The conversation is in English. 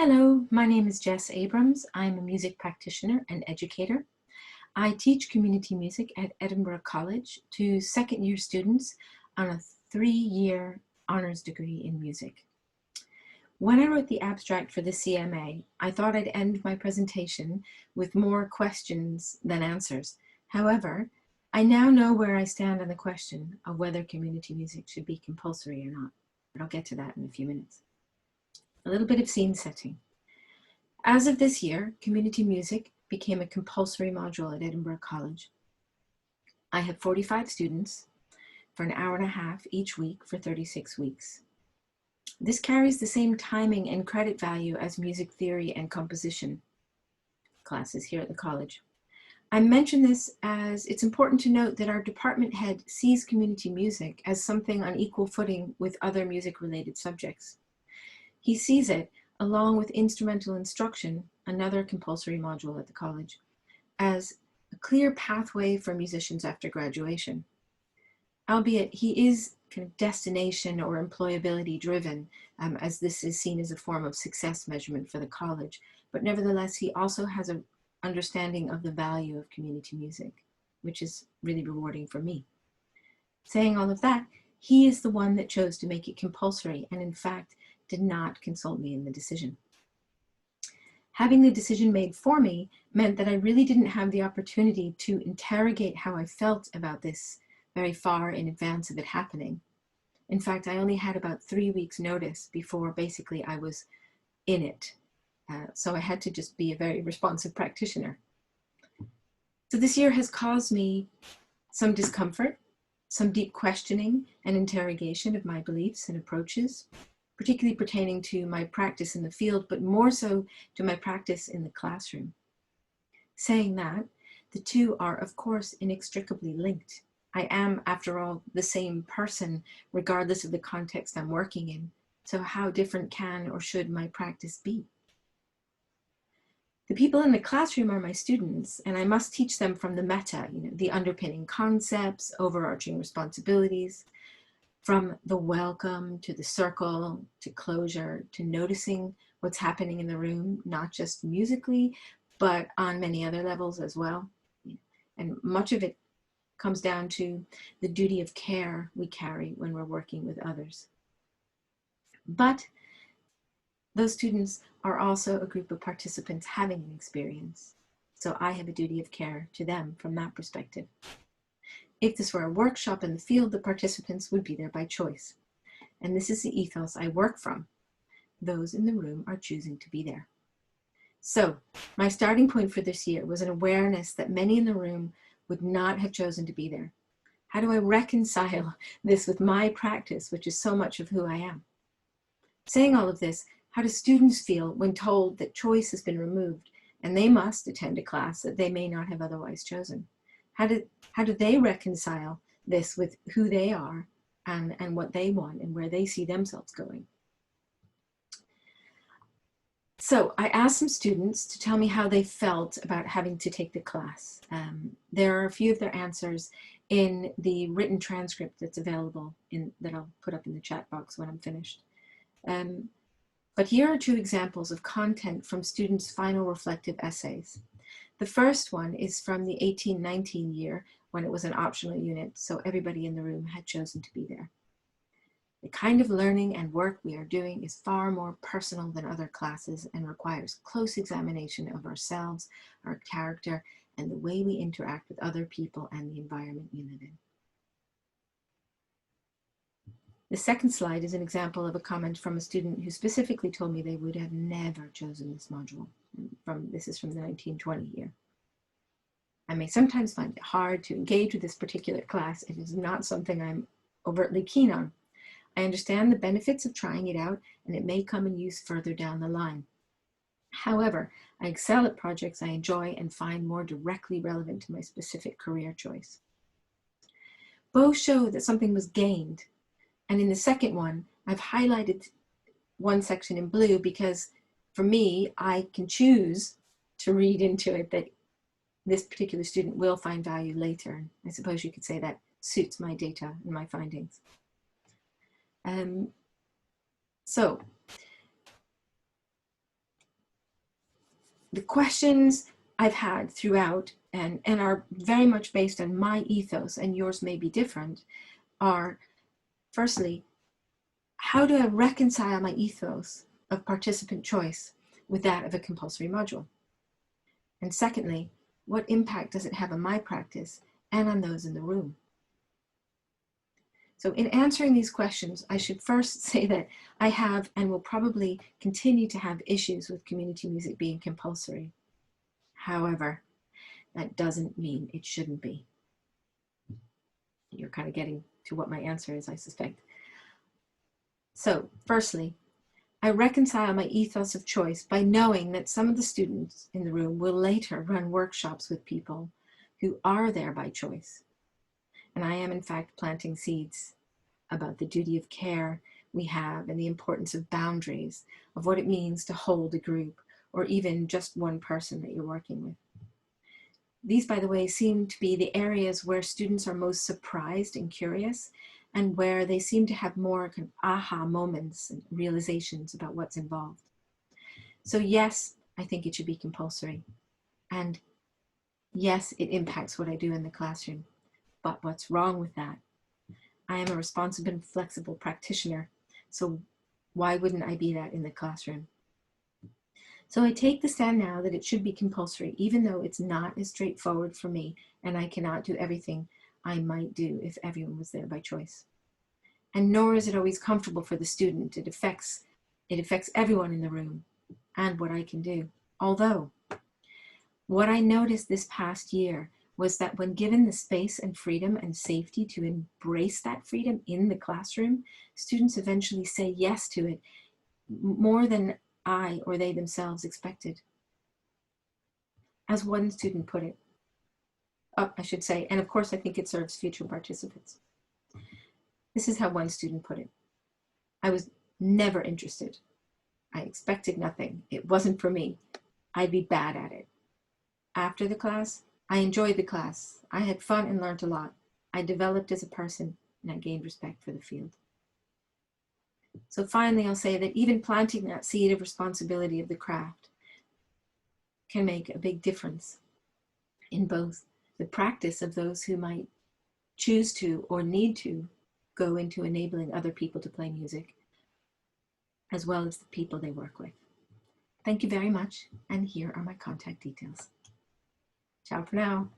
Hello, my name is Jess Abrams. I'm a music practitioner and educator. I teach community music at Edinburgh College to second-year students on a 3-year honors degree in music. When I wrote the abstract for the CMA, I thought I'd end my presentation with more questions than answers. However, I now know where I stand on the question of whether community music should be compulsory or not, but I'll get to that in a few minutes. A little bit of scene setting. As of this year, community music became a compulsory module at Edinburgh College. I have 45 students for an hour and a half each week for 36 weeks. This carries the same timing and credit value as music theory and composition classes here at the college. I mention this as it's important to note that our department head sees community music as something on equal footing with other music-related subjects. He sees it, along with instrumental instruction, another compulsory module at the college, as a clear pathway for musicians after graduation. Albeit he is kind of destination or employability driven, as this is seen as a form of success measurement for the college. But nevertheless, he also has an understanding of the value of community music, which is really rewarding for me. Saying all of that, he is the one that chose to make it compulsory, and in fact, did not consult me in the decision. Having the decision made for me meant that I really didn't have the opportunity to interrogate how I felt about this very far in advance of it happening. In fact, I only had about 3 weeks notice before basically I was in it. So I had to just be a very responsive practitioner. So this year has caused me some discomfort, some deep questioning and interrogation of my beliefs and approaches, particularly pertaining to my practice in the field, but more so to my practice in the classroom. Saying that, the two are of course inextricably linked. I am, after all, the same person, regardless of the context I'm working in. So how different can or should my practice be? The people in the classroom are my students, and I must teach them from the meta, the underpinning concepts, overarching responsibilities, from the welcome to the circle, to closure, to noticing what's happening in the room, not just musically, but on many other levels as well. And much of it comes down to the duty of care we carry when we're working with others. But those students are also a group of participants having an experience. So I have a duty of care to them from that perspective. If this were a workshop in the field, the participants would be there by choice. And this is the ethos I work from. Those in the room are choosing to be there. So my starting point for this year was an awareness that many in the room would not have chosen to be there. How do I reconcile this with my practice, which is so much of who I am? Saying all of this, how do students feel when told that choice has been removed and they must attend a class that they may not have otherwise chosen? How do they reconcile this with who they are and what they want and where they see themselves going? So I asked some students to tell me how they felt about having to take the class. There are a few of their answers in the written transcript that's available that I'll put up in the chat box when I'm finished. But here are 2 examples of content from students' final reflective essays. The first one is from the 18-19 year when it was an optional unit, so everybody in the room had chosen to be there. The kind of learning and work we are doing is far more personal than other classes and requires close examination of ourselves, our character, and the way we interact with other people and the environment we live in. The second slide is an example of a comment from a student who specifically told me they would have never chosen this module. This is from the 1920 year. I may sometimes find it hard to engage with this particular class. It is not something I'm overtly keen on. I understand the benefits of trying it out, and it may come in use further down the line. However, I excel at projects I enjoy and find more directly relevant to my specific career choice. Both show that something was gained. And in the second one, I've highlighted one section in blue because for me, I can choose to read into it that this particular student will find value later. I suppose you could say that suits my data and my findings. So the questions I've had throughout and are very much based on my ethos, and yours may be different, are firstly, how do I reconcile my ethos of participant choice with that of a compulsory module? And secondly, what impact does it have on my practice and on those in the room? So in answering these questions, I should first say that I have and will probably continue to have issues with community music being compulsory. However, that doesn't mean it shouldn't be. You're kind of getting to what my answer is, I suspect. So firstly, I reconcile my ethos of choice by knowing that some of the students in the room will later run workshops with people who are there by choice. And I am in fact planting seeds about the duty of care we have and the importance of boundaries, of what it means to hold a group or even just one person that you're working with. These, by the way, seem to be the areas where students are most surprised and curious, and where they seem to have more kind of aha moments and realizations about what's involved. So yes, I think it should be compulsory. And yes, it impacts what I do in the classroom. But what's wrong with that? I am a responsible and flexible practitioner, so why wouldn't I be that in the classroom? So I take the stand now that it should be compulsory, even though it's not as straightforward for me, and I cannot do everything I might do if everyone was there by choice. And nor is it always comfortable for the student. It affects everyone in the room and what I can do. Although, what I noticed this past year was that when given the space and freedom and safety to embrace that freedom in the classroom, students eventually say yes to it more than I or they themselves expected. As one student put it, I should say, and of course I think it serves future participants. This is how one student put it. I was never interested. I expected nothing. It wasn't for me. I'd be bad at it. After the class, I enjoyed the class. I had fun and learned a lot. I developed as a person and I gained respect for the field. So finally, I'll say that even planting that seed of responsibility of the craft can make a big difference in both the practice of those who might choose to or need to go into enabling other people to play music, as well as the people they work with. Thank you very much, and here are my contact details. Ciao for now.